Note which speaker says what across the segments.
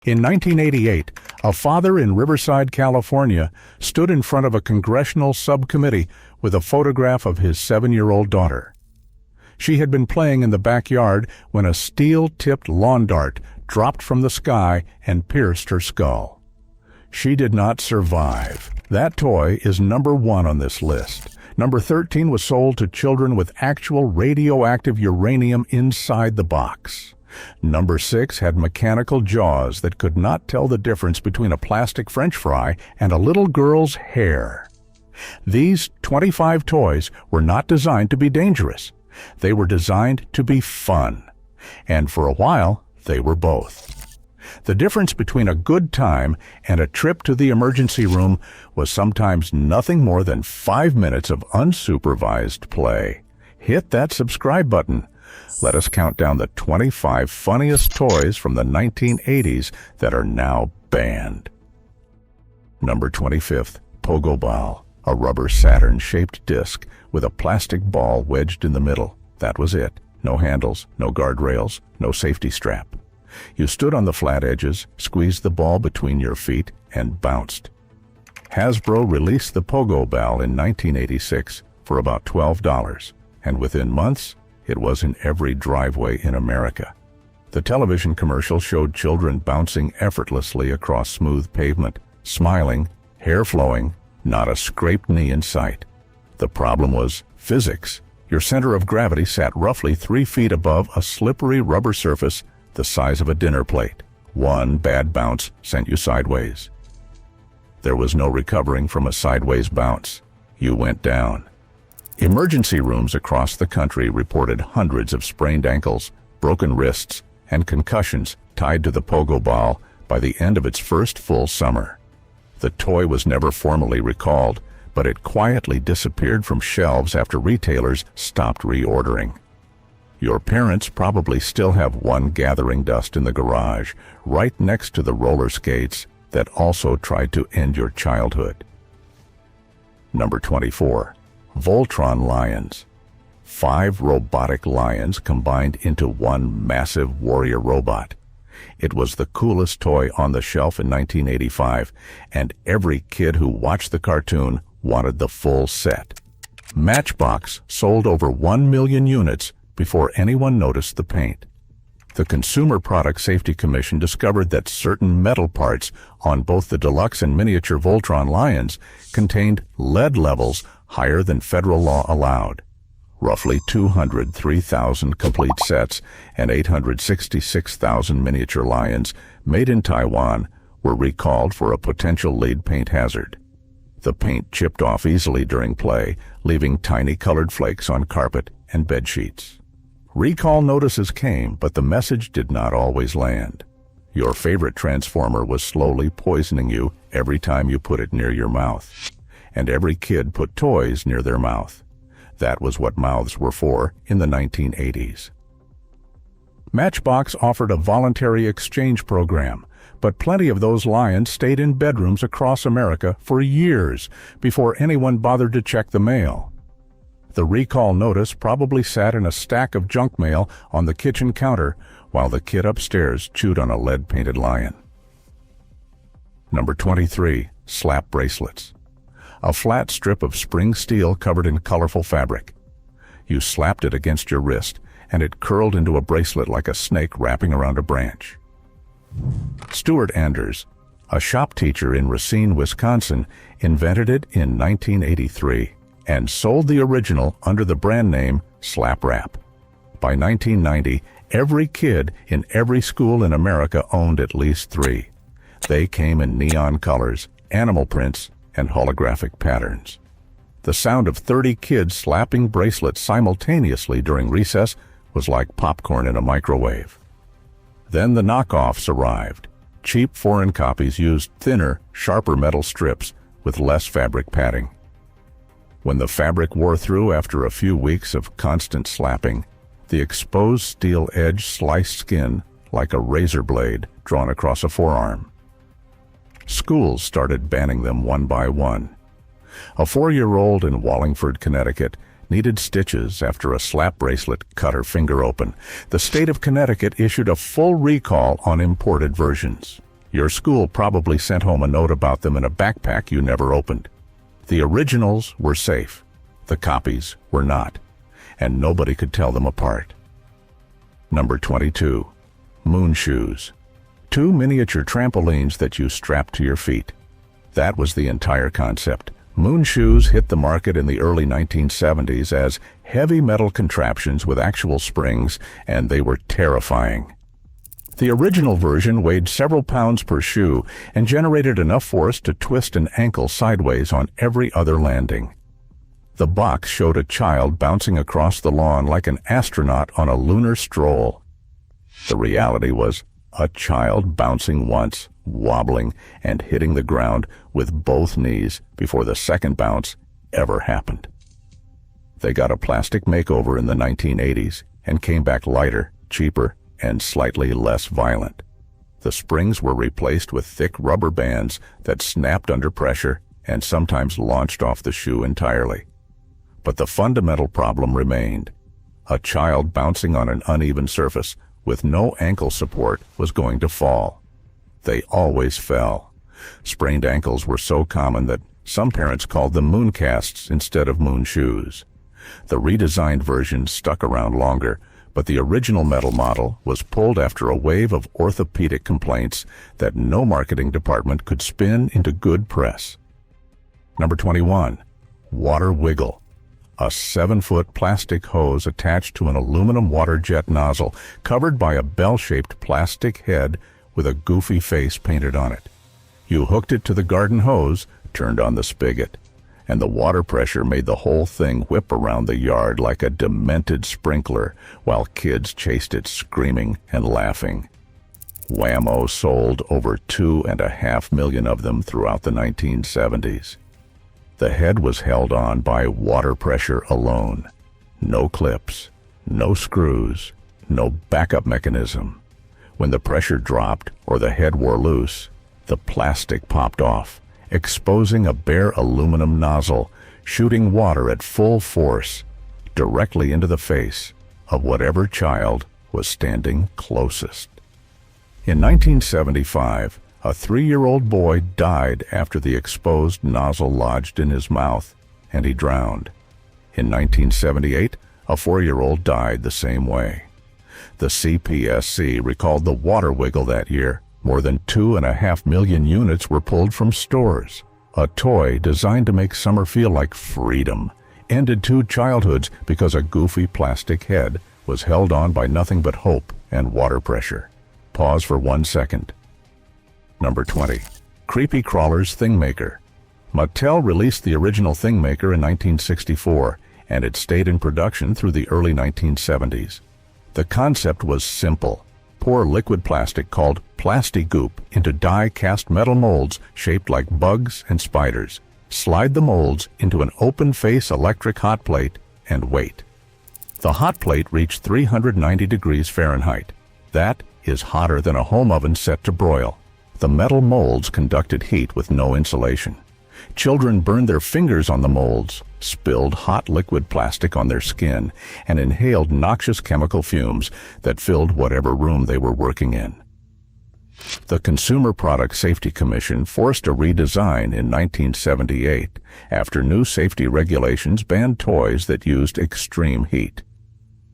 Speaker 1: In 1988, a father in Riverside, California, stood in front of a congressional subcommittee with a photograph of his 7-year-old daughter. She had been playing in the backyard when a steel-tipped lawn dart dropped from the sky and pierced her skull. She did not survive. That toy is number 1 on this list. Number 13 was sold to children with actual radioactive uranium inside the box. Number 6 had mechanical jaws that could not tell the difference between a plastic French fry and a little girl's hair. These 25 toys were not designed to be dangerous. They were designed to be fun. And for a while, they were both. The difference between a good time and a trip to the emergency room was sometimes nothing more than 5 minutes of unsupervised play. Hit that subscribe button. Let us count down the 25 funniest toys from the 1980s that are now banned. Number 25th, Pogo Ball, a rubber Saturn-shaped disc with a plastic ball wedged in the middle. That was it. No handles, no guardrails, no safety strap. You stood on the flat edges, squeezed the ball between your feet, and bounced. Hasbro released the Pogo Ball in 1986 for about $12, and within months, it was in every driveway in America. The television commercial showed children bouncing effortlessly across smooth pavement, smiling, hair flowing, not a scraped knee in sight. The problem was physics. Your center of gravity sat roughly 3 feet above a slippery rubber surface the size of a dinner plate. One bad bounce sent you sideways. There was no recovering from a sideways bounce. You went down. Emergency rooms across the country reported hundreds of sprained ankles, broken wrists, and concussions tied to the Pogo Ball by the end of its first full summer. The toy was never formally recalled, but it quietly disappeared from shelves after retailers stopped reordering. Your parents probably still have one gathering dust in the garage, right next to the roller skates that also tried to end your childhood. Number 24. Voltron Lions. 5 robotic lions combined into one massive warrior robot. It was the coolest toy on the shelf in 1985, and every kid who watched the cartoon wanted the full set. Matchbox sold over 1 million units before anyone noticed the paint. The Consumer Product Safety Commission discovered that certain metal parts on both the deluxe and miniature Voltron Lions contained lead levels higher than federal law allowed. Roughly 203,000 complete sets and 866,000 miniature lions made in Taiwan were recalled for a potential lead paint hazard. The paint chipped off easily during play, leaving tiny colored flakes on carpet and bed sheets. Recall notices came, but the message did not always land. Your favorite Transformer was slowly poisoning you every time you put it near your mouth. And every kid put toys near their mouth. That was what mouths were for in the 1980s. Matchbox offered a voluntary exchange program, but plenty of those lions stayed in bedrooms across America for years before anyone bothered to check the mail. The recall notice probably sat in a stack of junk mail on the kitchen counter while the kid upstairs chewed on a lead-painted lion. Number 23. Slap bracelets. A flat strip of spring steel covered in colorful fabric. You slapped it against your wrist, and it curled into a bracelet like a snake wrapping around a branch. Stuart Anders, a shop teacher in Racine, Wisconsin, invented it in 1983 and sold the original under the brand name Slap Wrap. By 1990, every kid in every school in America owned at least 3. They came in neon colors, animal prints, and holographic patterns. The sound of 30 kids slapping bracelets simultaneously during recess was like popcorn in a microwave. Then the knockoffs arrived. Cheap foreign copies used thinner, sharper metal strips with less fabric padding. When the fabric wore through after a few weeks of constant slapping, the exposed steel edge sliced skin like a razor blade drawn across a forearm. Schools started banning them one by one. A 4-year-old in Wallingford, Connecticut, needed stitches after a slap bracelet cut her finger open. The state of Connecticut issued a full recall on imported versions. Your school probably sent home a note about them in a backpack you never opened. The originals were safe. The copies were not, and nobody could tell them apart. Number 22. Moon shoes. 2 miniature trampolines that you strapped to your feet. That was the entire concept. Moon shoes hit the market in the early 1970s as heavy metal contraptions with actual springs, and they were terrifying. The original version weighed several pounds per shoe and generated enough force to twist an ankle sideways on every other landing. The box showed a child bouncing across the lawn like an astronaut on a lunar stroll. The reality was a child bouncing once, wobbling, and hitting the ground with both knees before the second bounce ever happened. They got a plastic makeover in the 1980s and came back lighter, cheaper, and slightly less violent. The springs were replaced with thick rubber bands that snapped under pressure and sometimes launched off the shoe entirely. But the fundamental problem remained. A child bouncing on an uneven surface with no ankle support was going to fall. They always fell. Sprained ankles were so common that some parents called them mooncasts instead of moon shoes. The redesigned version stuck around longer, but the original metal model was pulled after a wave of orthopedic complaints that no marketing department could spin into good press. Number 21. Water wiggle. A 7-foot plastic hose attached to an aluminum water jet nozzle covered by a bell-shaped plastic head with a goofy face painted on it. You hooked it to the garden hose, turned on the spigot, and the water pressure made the whole thing whip around the yard like a demented sprinkler while kids chased it screaming and laughing. Whammo sold over 2.5 million of them throughout the 1970s. The head was held on by water pressure alone. No clips, no screws, no backup mechanism. When the pressure dropped or the head wore loose, the plastic popped off, exposing a bare aluminum nozzle, shooting water at full force directly into the face of whatever child was standing closest. In 1975, a 3-year-old boy died after the exposed nozzle lodged in his mouth, and he drowned. In 1978, a 4-year-old died the same way. The CPSC recalled the water wiggle that year. More than 2.5 million units were pulled from stores. A toy designed to make summer feel like freedom ended 2 childhoods because a goofy plastic head was held on by nothing but hope and water pressure. Pause for 1 second. Number 20. Creepy Crawler's Thingmaker. Mattel released the original Thingmaker in 1964, and it stayed in production through the early 1970s. The concept was simple. Pour liquid plastic called Plasti-Goop into die-cast metal molds shaped like bugs and spiders. Slide the molds into an open-face electric hot plate and wait. The hot plate reached 390 degrees Fahrenheit. That is hotter than a home oven set to broil. The metal molds conducted heat with no insulation. Children burned their fingers on the molds, spilled hot liquid plastic on their skin, and inhaled noxious chemical fumes that filled whatever room they were working in. The Consumer Product Safety Commission forced a redesign in 1978 after new safety regulations banned toys that used extreme heat.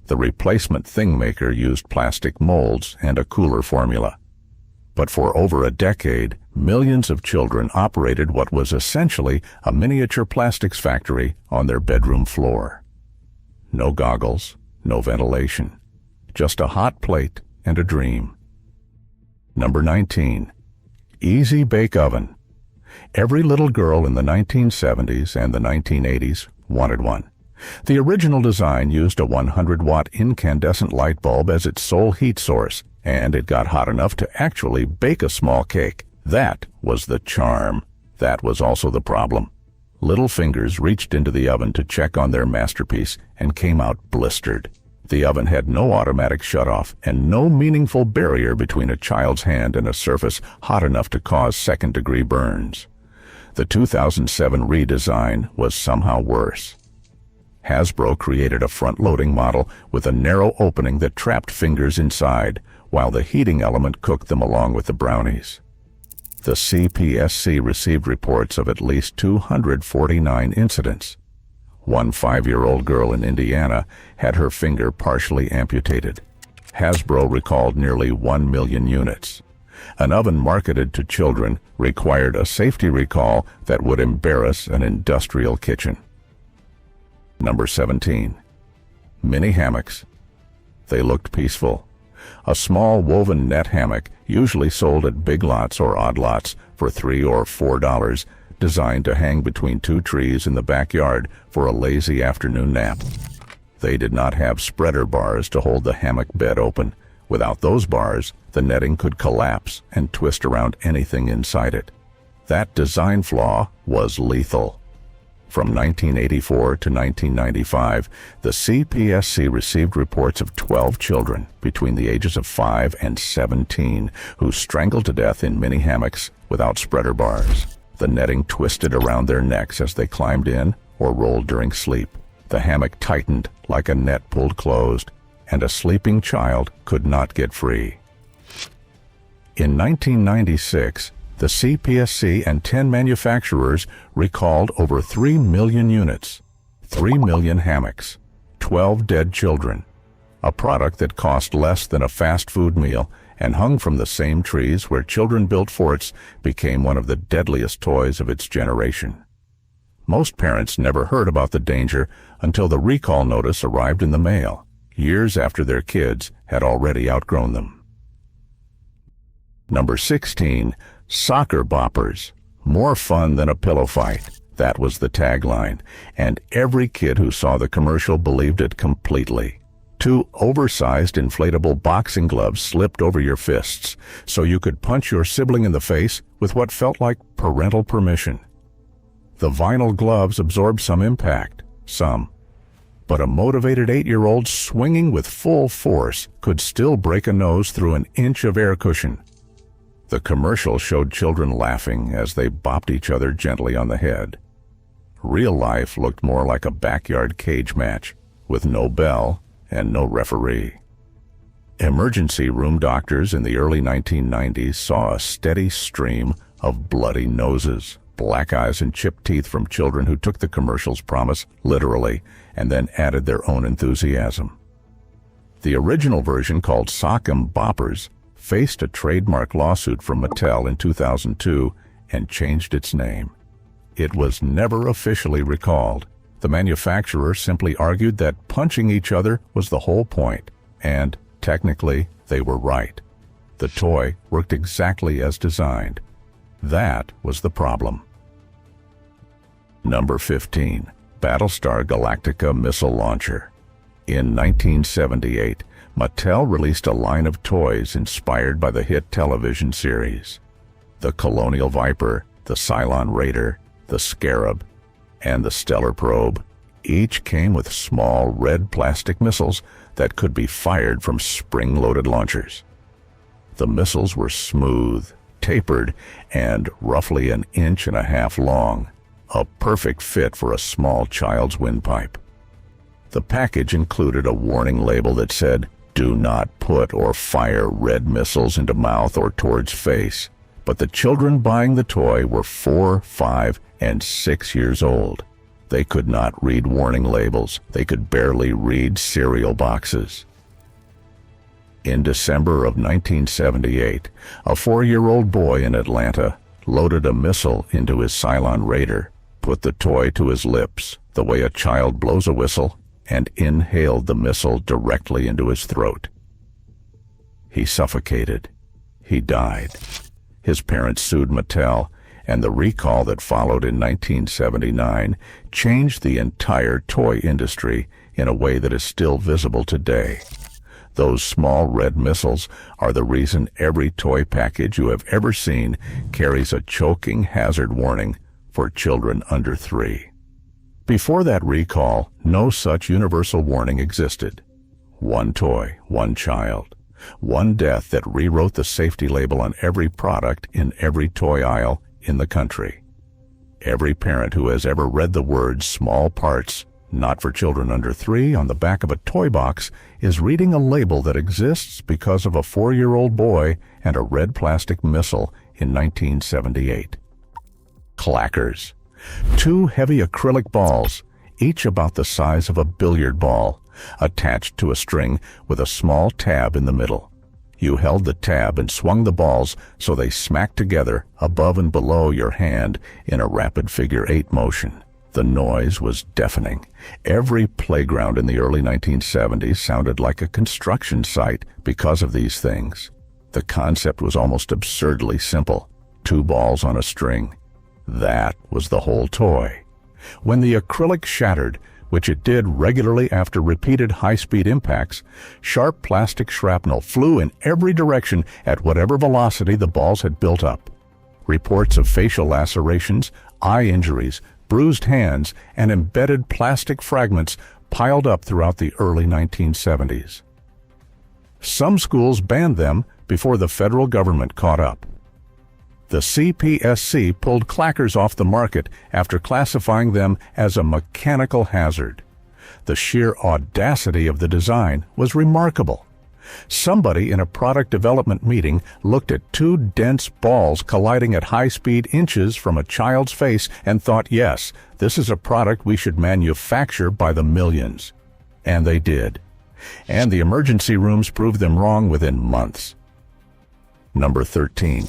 Speaker 1: The replacement Thingmaker used plastic molds and a cooler formula. But for over a decade, millions of children operated what was essentially a miniature plastics factory on their bedroom floor. No goggles, no ventilation, just a hot plate and a dream. Number 19. Easy Bake Oven. Every little girl in the 1970s and the 1980s wanted one. The original design used a 100-watt incandescent light bulb as its sole heat source, and it got hot enough to actually bake a small cake. That was the charm. That was also the problem. Little fingers reached into the oven to check on their masterpiece and came out blistered. The oven had no automatic shutoff and no meaningful barrier between a child's hand and a surface hot enough to cause second-degree burns. The 2007 redesign was somehow worse. Hasbro created a front-loading model with a narrow opening that trapped fingers inside, while the heating element cooked them along with the brownies. The CPSC received reports of at least 249 incidents. One 5-year-old girl in Indiana had her finger partially amputated. Hasbro recalled nearly 1 million units. An oven marketed to children required a safety recall that would embarrass an industrial kitchen. Number 17. Mini hammocks. They looked peaceful. A small woven net hammock, usually sold at Big Lots or Odd Lots for $3 or $4, designed to hang between two trees in the backyard for a lazy afternoon nap. They did not have spreader bars to hold the hammock bed open. Without those bars, the netting could collapse and twist around anything inside it. That design flaw was lethal. From 1984 to 1995, the CPSC received reports of 12 children between the ages of 5 and 17 who strangled to death in mini hammocks without spreader bars. The netting twisted around their necks as they climbed in or rolled during sleep. The hammock tightened like a net pulled closed, and a sleeping child could not get free. In 1996, the CPSC and 10 manufacturers recalled over 3 million units, 3 million hammocks, 12 dead children. A product that cost less than a fast food meal and hung from the same trees where children built forts became one of the deadliest toys of its generation. Most parents never heard about the danger until the recall notice arrived in the mail, years after their kids had already outgrown them. Number 16. Soccer boppers. More fun than a pillow fight. That was the tagline, and every kid who saw the commercial believed it completely. 2 oversized inflatable boxing gloves slipped over your fists, so you could punch your sibling in the face with what felt like parental permission. The vinyl gloves absorbed some impact, but a motivated 8-year-old swinging with full force could still break a nose through an inch of air cushion. The commercial showed children laughing as they bopped each other gently on the head. Real life looked more like a backyard cage match, with no bell and no referee. Emergency room doctors in the early 1990s saw a steady stream of bloody noses, black eyes, and chipped teeth from children who took the commercial's promise literally and then added their own enthusiasm. The original version, called Sock'em Boppers, faced a trademark lawsuit from Mattel in 2002 and changed its name. It was never officially recalled. The manufacturer simply argued that punching each other was the whole point, and technically they were right. The toy worked exactly as designed. That was the problem. Number 15. Battlestar Galactica Missile Launcher. In 1978, Mattel released a line of toys inspired by the hit television series. The Colonial Viper, the Cylon Raider, the Scarab, and the Stellar Probe each came with small red plastic missiles that could be fired from spring-loaded launchers. The missiles were smooth, tapered, and roughly 1.5 inches long, a perfect fit for a small child's windpipe. The package included a warning label that said, "Do not put or fire red missiles into mouth or towards face." But the children buying the toy were 4, 5, and 6 years old. They could not read warning labels. They could barely read cereal boxes. In December of 1978, a 4-year-old boy in Atlanta loaded a missile into his Cylon Raider, put the toy to his lips, the way a child blows a whistle, and inhaled the missile directly into his throat. He suffocated. He died. His parents sued Mattel, and the recall that followed in 1979 changed the entire toy industry in a way that is still visible today. Those small red missiles are the reason every toy package you have ever seen carries a choking hazard warning for children under 3. Before that recall, no such universal warning existed. One toy, one child, one death that rewrote the safety label on every product in every toy aisle in the country. Every parent who has ever read the words "small parts, not for children under 3" on the back of a toy box is reading a label that exists because of a 4-year-old boy and a red plastic missile in 1978. Clackers. 2 heavy acrylic balls, each about the size of a billiard ball, attached to a string with a small tab in the middle. You held the tab and swung the balls so they smacked together above and below your hand in a rapid figure-8 motion. The noise was deafening. Every playground in the early 1970s sounded like a construction site because of these things. The concept was almost absurdly simple. 2 balls on a string. That was the whole toy. When the acrylic shattered, which it did regularly after repeated high-speed impacts, sharp plastic shrapnel flew in every direction at whatever velocity the balls had built up. Reports of facial lacerations, eye injuries, bruised hands, and embedded plastic fragments piled up throughout the early 1970s. Some schools banned them before the federal government caught up. The CPSC pulled Clackers off the market after classifying them as a mechanical hazard. The sheer audacity of the design was remarkable. Somebody in a product development meeting looked at 2 dense balls colliding at high speed inches from a child's face and thought, yes, this is a product we should manufacture by the millions. And they did. And the emergency rooms proved them wrong within months. Number 13.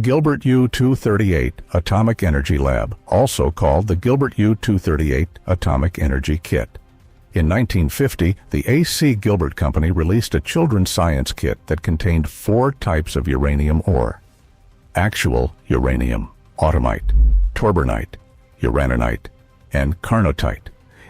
Speaker 1: Gilbert U-238 Atomic Energy Lab, also called the Gilbert U-238 Atomic Energy Kit. In 1950, the A.C. Gilbert Company released a children's science kit that contained 4 types of uranium ore: actual uranium, automite, torbernite, uraninite, and carnotite,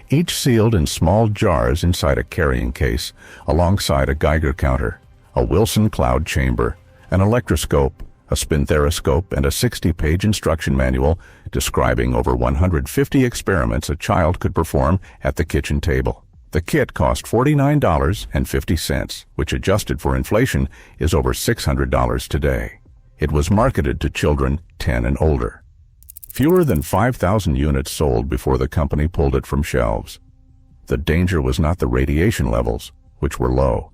Speaker 1: each sealed in small jars inside a carrying case, alongside a Geiger counter, a Wilson cloud chamber, an electroscope, a spinthariscope, and a 60-page instruction manual describing over 150 experiments a child could perform at the kitchen table. The kit cost $49.50, which adjusted for inflation is over $600 today. It was marketed to children 10 and older. Fewer than 5,000 units sold before the company pulled it from shelves. The danger was not the radiation levels, which were low.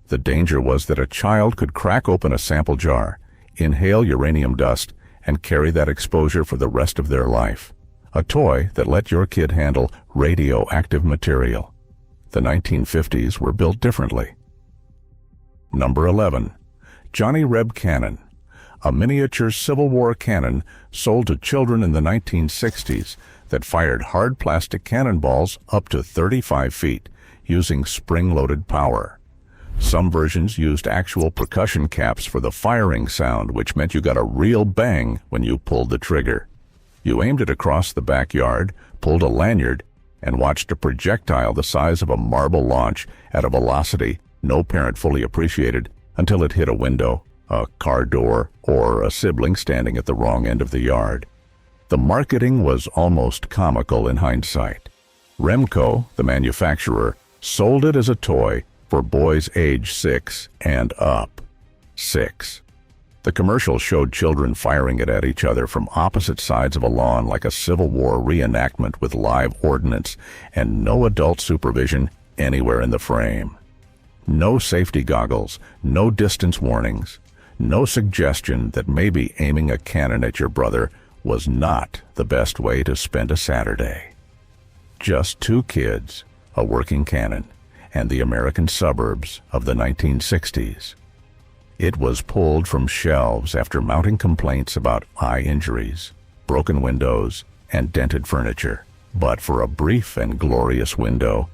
Speaker 1: The danger was that a child could crack open a sample jar, inhale uranium dust, and carry that exposure for the rest of their life. A toy that let your kid handle radioactive material. The 1950s were built differently. Number 11. Johnny Reb Cannon. A miniature Civil War cannon sold to children in the 1960s that fired hard plastic cannonballs up to 35 feet using spring-loaded power. Some versions used actual percussion caps for the firing sound, which meant you got a real bang when you pulled the trigger. You aimed it across the backyard, pulled a lanyard, and watched a projectile the size of a marble launch at a velocity no parent fully appreciated until it hit a window, a car door, or a sibling standing at the wrong end of the yard. The marketing was almost comical in hindsight. Remco, the manufacturer, sold it as a toy for boys age 6 and up. 6. The commercial showed children firing it at each other from opposite sides of a lawn like a Civil War reenactment with live ordnance and no adult supervision anywhere in the frame. No safety goggles, no distance warnings, no suggestion that maybe aiming a cannon at your brother was not the best way to spend a Saturday. Just 2 kids, a working cannon, and the American suburbs of the 1960s. It was pulled from shelves after mounting complaints about eye injuries, broken windows, and dented furniture. But for a brief and glorious window,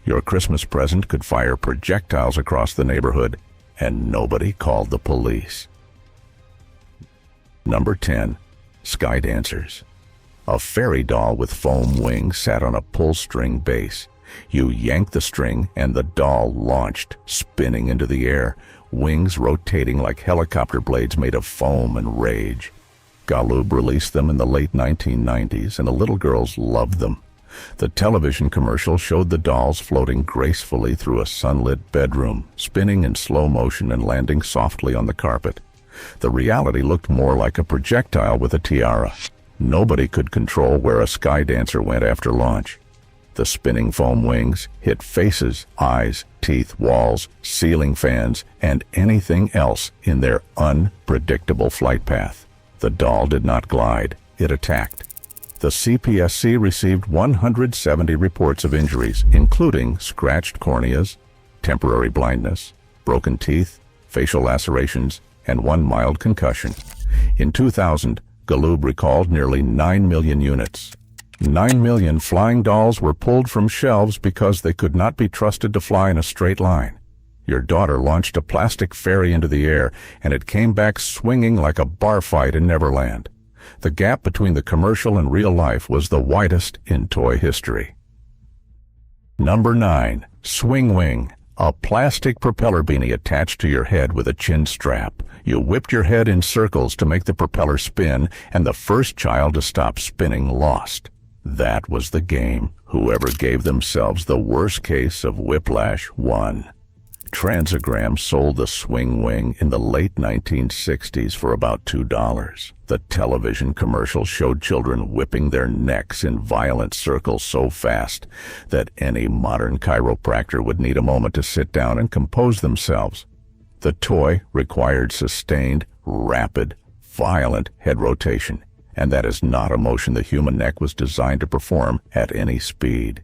Speaker 1: your Christmas present could fire projectiles across the neighborhood, and nobody called the police. Number 10. Sky Dancers. A fairy doll with foam wings sat on a pull-string base. You yanked the string and the doll launched, spinning into the air, wings rotating like helicopter blades made of foam and rage. Galoob released them in the late 1990s, and the little girls loved them. The television commercial showed the dolls floating gracefully through a sunlit bedroom, spinning in slow motion and landing softly on the carpet. The reality looked more like a projectile with a tiara. Nobody could control where a sky dancer went after launch. The spinning foam wings hit faces, eyes, teeth, walls, ceiling fans, and anything else in their unpredictable flight path. The doll did not glide, it attacked. The CPSC received 170 reports of injuries, including scratched corneas, temporary blindness, broken teeth, facial lacerations, and one mild concussion. In 2000, Galoob recalled nearly 9 million units. 9 million flying dolls were pulled from shelves because they could not be trusted to fly in a straight line. Your daughter launched a plastic fairy into the air, and it came back swinging like a bar fight in Neverland. The gap between the commercial and real life was the widest in toy history. Number 9. Swing Wing. A plastic propeller beanie attached to your head with a chin strap. You whipped your head in circles to make the propeller spin, and the first child to stop spinning lost. That was the game. Whoever gave themselves the worst case of whiplash won. Transagram sold the Swing Wing in the late 1960s for about $2. The television commercial showed children whipping their necks in violent circles so fast that any modern chiropractor would need a moment to sit down and compose themselves. The toy required sustained, rapid, violent head rotation, and that is not a motion the human neck was designed to perform at any speed.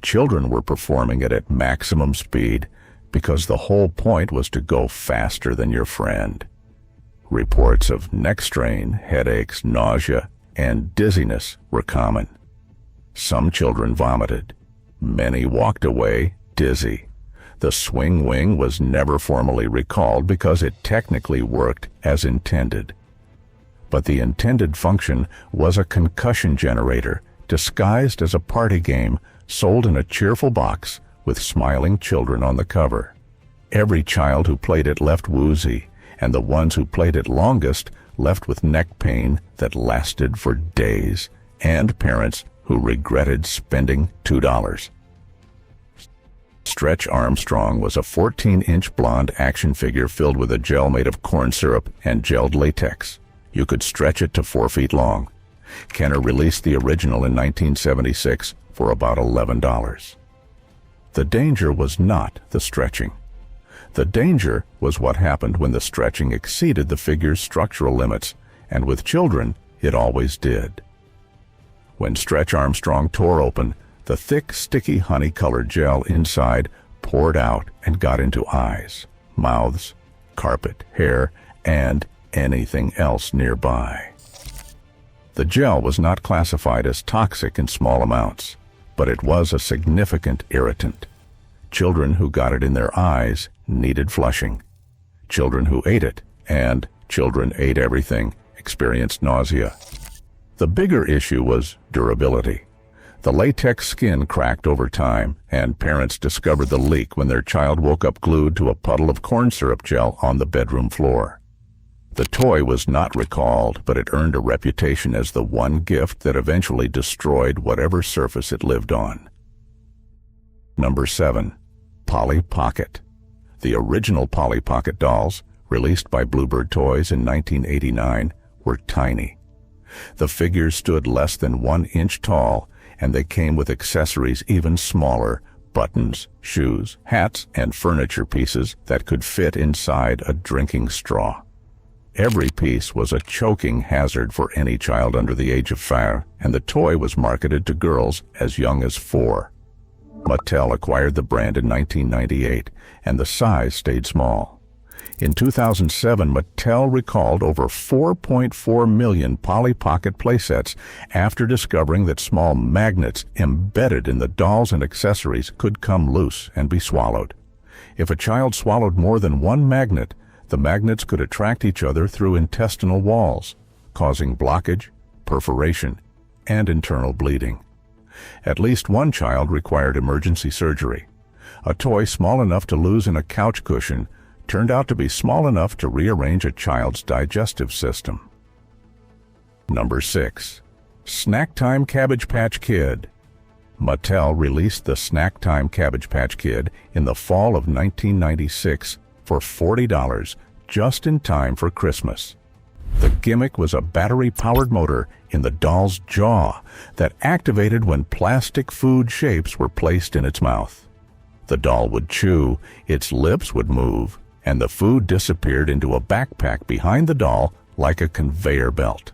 Speaker 1: Children were performing it at maximum speed because the whole point was to go faster than your friend. Reports of neck strain, headaches, nausea, and dizziness were common. Some children vomited. Many walked away dizzy. The Swing Wing was never formally recalled because it technically worked as intended. But the intended function was a concussion generator disguised as a party game sold in a cheerful box with smiling children on the cover. Every child who played it left woozy, and the ones who played it longest left with neck pain that lasted for days, and parents who regretted spending $2. Stretch Armstrong was a 14-inch blonde action figure filled with a gel made of corn syrup and gelled latex. You could stretch it to 4 feet long. Kenner released the original in 1976 for about $11. The danger was not the stretching. The danger was what happened when the stretching exceeded the figure's structural limits, and with children, it always did. When Stretch Armstrong tore open, the thick, sticky honey-colored gel inside poured out and got into eyes, mouths, carpet, hair, and anything else nearby. The gel was not classified as toxic in small amounts, but it was a significant irritant. Children who got it in their eyes needed flushing. Children who ate it, and children ate everything, experienced nausea. The bigger issue was durability. The latex skin cracked over time, and parents discovered the leak when their child woke up glued to a puddle of corn syrup gel on the bedroom floor. The toy was not recalled, but it earned a reputation as the one gift that eventually destroyed whatever surface it lived on. Number 7. Polly Pocket. The original Polly Pocket dolls, released by Bluebird Toys in 1989, were tiny. The figures stood less than 1 inch tall, and they came with accessories even smaller, buttons, shoes, hats, and furniture pieces that could fit inside a drinking straw. Every piece was a choking hazard for any child under the age of 5, and the toy was marketed to girls as young as 4. Mattel acquired the brand in 1998, and the size stayed small. In 2007, Mattel recalled over 4.4 million Polly Pocket playsets after discovering that small magnets embedded in the dolls and accessories could come loose and be swallowed. If a child swallowed more than one magnet, the magnets could attract each other through intestinal walls, causing blockage, perforation, and internal bleeding. At least one child required emergency surgery. A toy small enough to lose in a couch cushion turned out to be small enough to rearrange a child's digestive system. Number 6. Snacktime Cabbage Patch Kid. Mattel released the Snacktime Cabbage Patch Kid in the fall of 1996 for $40, just in time for Christmas. The gimmick was a battery-powered motor in the doll's jaw that activated when plastic food shapes were placed in its mouth. The doll would chew, its lips would move, and the food disappeared into a backpack behind the doll like a conveyor belt.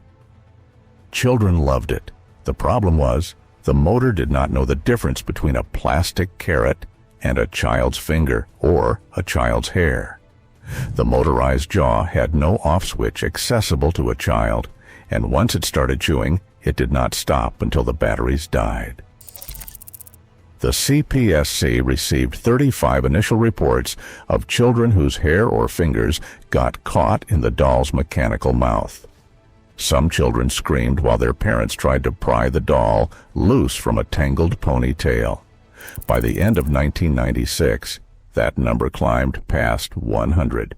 Speaker 1: Children loved it. The problem was, the motor did not know the difference between a plastic carrot and a child's finger or a child's hair. The motorized jaw had no off switch accessible to a child, and once it started chewing, it did not stop until the batteries died. The CPSC received 35 initial reports of children whose hair or fingers got caught in the doll's mechanical mouth. Some children screamed while their parents tried to pry the doll loose from a tangled ponytail. By the end of 1996, that number climbed past 100.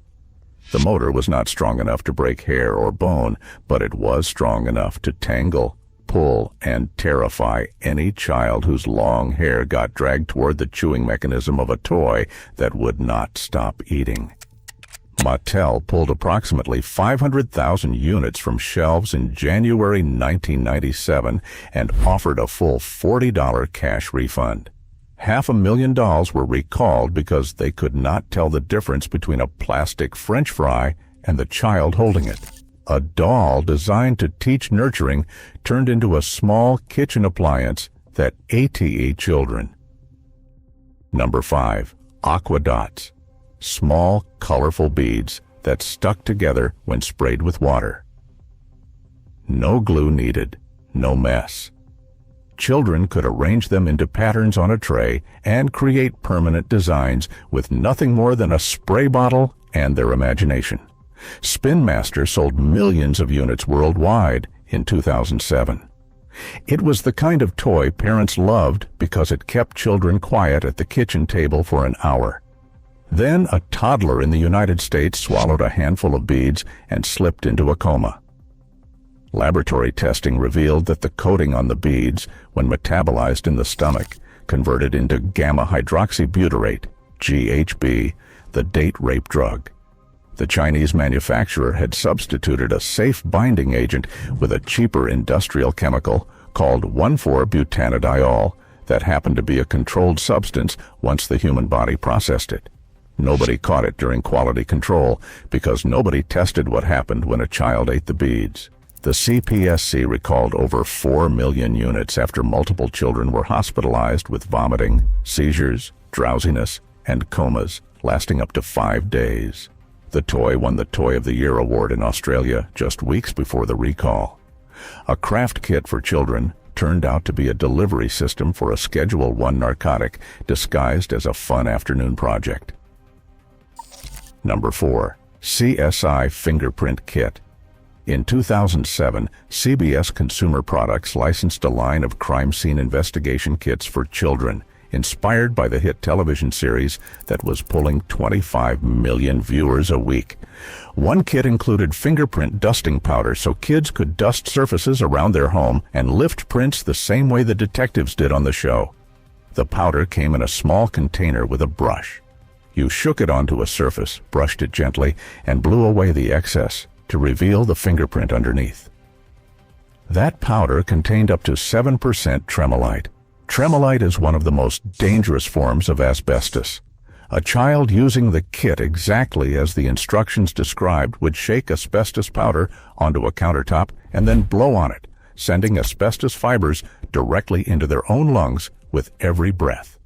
Speaker 1: The motor was not strong enough to break hair or bone, but it was strong enough to tangle, pull, and terrify any child whose long hair got dragged toward the chewing mechanism of a toy that would not stop eating. Mattel pulled approximately 500,000 units from shelves in January 1997 and offered a full $40 cash refund. $500,000 dolls were recalled because they could not tell the difference between a plastic French fry and the child holding it. A doll designed to teach nurturing turned into a small kitchen appliance that ate children. Number 5. Aqua Dots. Small, colorful beads that stuck together when sprayed with water. No glue needed, no mess. Children could arrange them into patterns on a tray and create permanent designs with nothing more than a spray bottle and their imagination. Spin Master sold millions of units worldwide in 2007. It was the kind of toy parents loved because it kept children quiet at the kitchen table for an hour. Then a toddler in the United States swallowed a handful of beads and slipped into a coma. Laboratory testing revealed that the coating on the beads, when metabolized in the stomach, converted into gamma-hydroxybutyrate, GHB, the date rape drug. The Chinese manufacturer had substituted a safe binding agent with a cheaper industrial chemical called 1,4-butanediol that happened to be a controlled substance once the human body processed it. Nobody caught it during quality control because nobody tested what happened when a child ate the beads. The CPSC recalled over 4 million units after multiple children were hospitalized with vomiting, seizures, drowsiness, and comas lasting up to 5 days. The toy won the Toy of the Year award in Australia just weeks before the recall. A craft kit for children turned out to be a delivery system for a Schedule I narcotic disguised as a fun afternoon project. Number 4. CSI Fingerprint Kit. In 2007, CBS Consumer Products licensed a line of crime scene investigation kits for children, inspired by the hit television series that was pulling 25 million viewers a week. One kit included fingerprint dusting powder so kids could dust surfaces around their home and lift prints the same way the detectives did on the show. The powder came in a small container with a brush. You shook it onto a surface, brushed it gently, and blew away the excess to reveal the fingerprint underneath. That powder contained up to 7% tremolite. Tremolite is one of the most dangerous forms of asbestos. A child using the kit exactly as the instructions described would shake asbestos powder onto a countertop and then blow on it, sending asbestos fibers directly into their own lungs with every breath.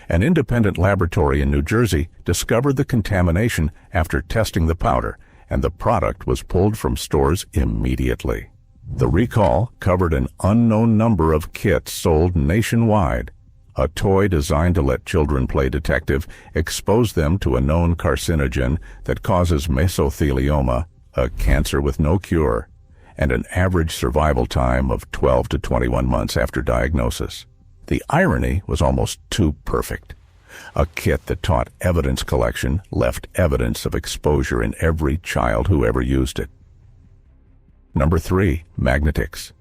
Speaker 1: An independent laboratory in New Jersey discovered the contamination after testing the powder, and the product was pulled from stores immediately. The recall covered an unknown number of kits sold nationwide. A toy designed to let children play detective exposed them to a known carcinogen that causes mesothelioma, a cancer with no cure, and an average survival time of 12 to 21 months after diagnosis. The irony was almost too perfect. A kit that taught evidence collection left evidence of exposure in every child who ever used it. Number 3. Magnetics.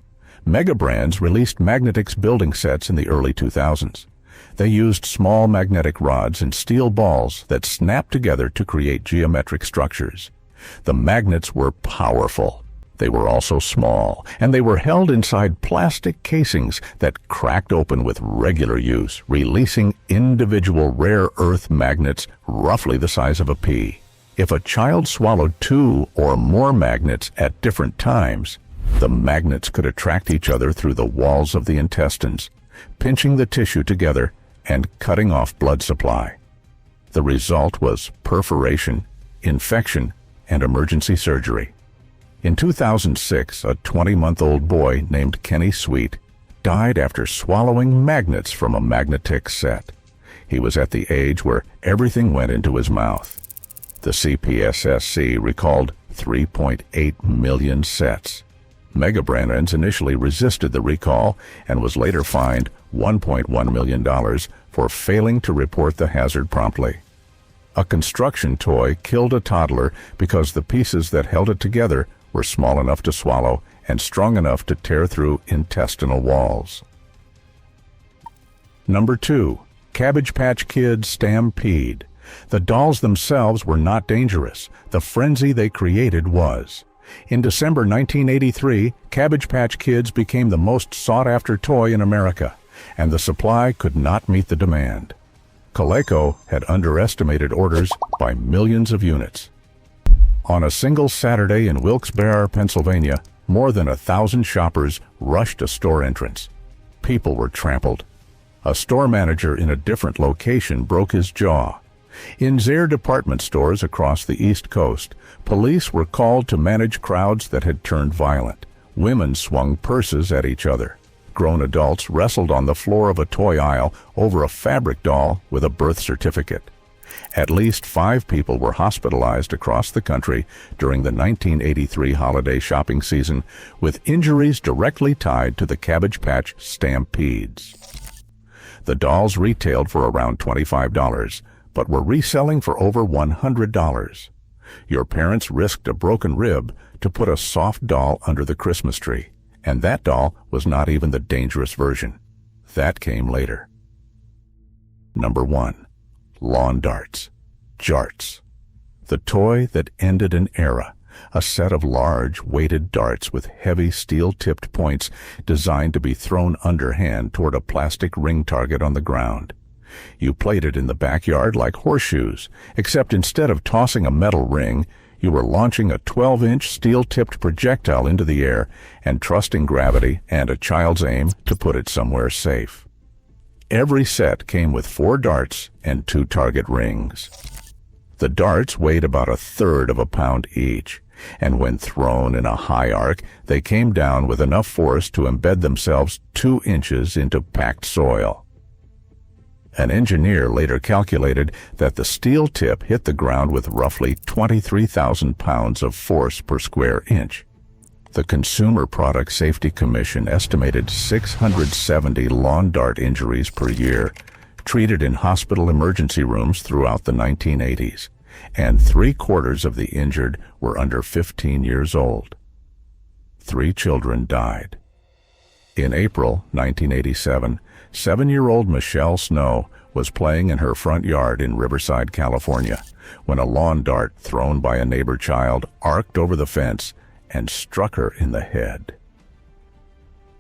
Speaker 1: Mega Brands released Magnetics building sets in the early 2000s. They used small magnetic rods and steel balls that snapped together to create geometric structures. The magnets were powerful. They were also small, and they were held inside plastic casings that cracked open with regular use, releasing individual rare earth magnets roughly the size of a pea. If a child swallowed 2 or more magnets at different times, the magnets could attract each other through the walls of the intestines, pinching the tissue together and cutting off blood supply. The result was perforation, infection, and emergency surgery. In 2006, a 20-month-old boy named Kenny Sweet died after swallowing magnets from a Magnetix set. He was at the age where everything went into his mouth. The CPSSC recalled 3.8 million sets. Mega Brands initially resisted the recall and was later fined $1.1 million for failing to report the hazard promptly. A construction toy killed a toddler because the pieces that held it together were small enough to swallow and strong enough to tear through intestinal walls. Number 2. Cabbage Patch Kids Stampede. The dolls themselves were not dangerous. The frenzy they created was. In December 1983, Cabbage Patch Kids became the most sought-after toy in America, and the supply could not meet the demand. Coleco had underestimated orders by millions of units. On a single Saturday in Wilkes-Barre, Pennsylvania, more than 1,000 shoppers rushed a store entrance. People were trampled. A store manager in a different location broke his jaw. In Zayre department stores across the East Coast, police were called to manage crowds that had turned violent. Women swung purses at each other. Grown adults wrestled on the floor of a toy aisle over a fabric doll with a birth certificate. At least 5 people were hospitalized across the country during the 1983 holiday shopping season, with injuries directly tied to the Cabbage Patch stampedes. The dolls retailed for around $25, but were reselling for over $100. Your parents risked a broken rib to put a soft doll under the Christmas tree, and that doll was not even the dangerous version. That came later. Number 1. Lawn darts. Jarts. The toy that ended an era. A set of large, weighted darts with heavy steel-tipped points designed to be thrown underhand toward a plastic ring target on the ground. You played it in the backyard like horseshoes, except instead of tossing a metal ring, you were launching a 12-inch steel-tipped projectile into the air and trusting gravity and a child's aim to put it somewhere safe. Every set came with 4 darts and 2 target rings. The darts weighed about 1/3 of a pound each, and when thrown in a high arc, they came down with enough force to embed themselves 2 inches into packed soil. An engineer later calculated that the steel tip hit the ground with roughly 23,000 pounds of force per square inch. The Consumer Product Safety Commission estimated 670 lawn dart injuries per year, treated in hospital emergency rooms throughout the 1980s, and 3/4 of the injured were under 15 years old. 3 children died. In April 1987, 7-year-old Michelle Snow was playing in her front yard in Riverside, California, when a lawn dart thrown by a neighbor child arced over the fence and struck her in the head.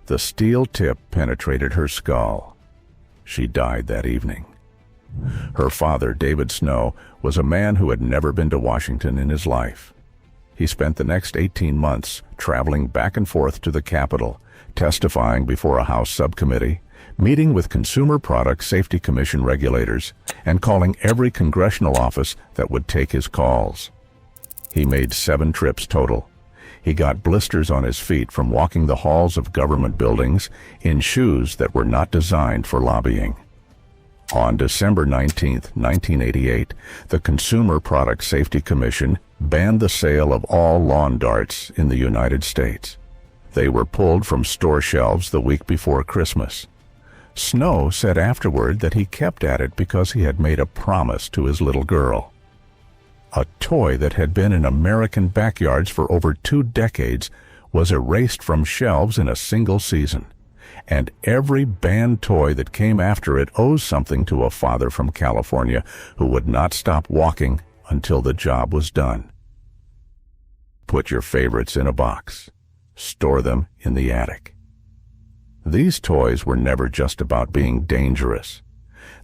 Speaker 1: The steel tip penetrated her skull. She died that evening. Her father, David Snow, was a man who had never been to Washington in his life. He spent the next 18 months traveling back and forth to the Capitol, testifying before a House subcommittee, meeting with Consumer Product Safety Commission regulators, and calling every congressional office that would take his calls. He made 7 trips total. He got blisters on his feet from walking the halls of government buildings in shoes that were not designed for lobbying. On December 19, 1988, the Consumer Product Safety Commission banned the sale of all lawn darts in the United States. They were pulled from store shelves the week before Christmas. Snow said afterward that he kept at it because he had made a promise to his little girl. A toy that had been in American backyards for over 2 decades was erased from shelves in a single season, and every banned toy that came after it owes something to a father from California who would not stop walking until the job was done. put your favorites in a box. Store them in the attic. These toys were never just about being dangerous.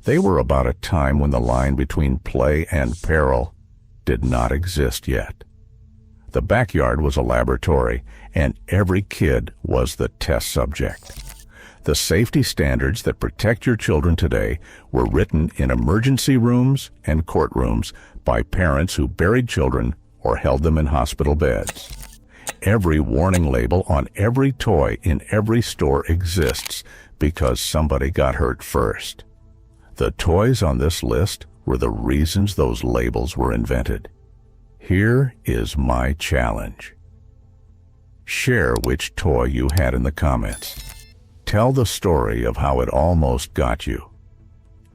Speaker 1: They were about a time when the line between play and peril did not exist yet. The backyard was a laboratory, and every kid was the test subject. The safety standards that protect your children today were written in emergency rooms and courtrooms by parents who buried children or held them in hospital beds. Every warning label on every toy in every store exists because somebody got hurt first. The toys on this list were the reasons those labels were invented. Here is my challenge. Share which toy you had in the comments. Tell the story of how it almost got you.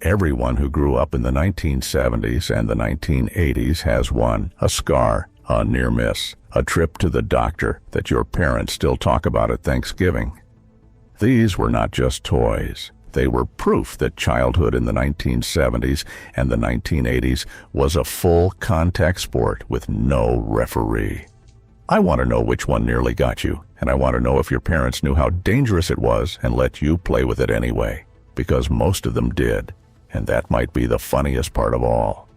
Speaker 1: Everyone who grew up in the 1970s and the 1980s has one, a scar, a near miss, a trip to the doctor that your parents still talk about at Thanksgiving. These were not just toys. They were proof that childhood in the 1970s and the 1980s was a full contact sport with no referee. I want to know which one nearly got you, and I want to know if your parents knew how dangerous it was and let you play with it anyway, because most of them did, and that might be the funniest part of all.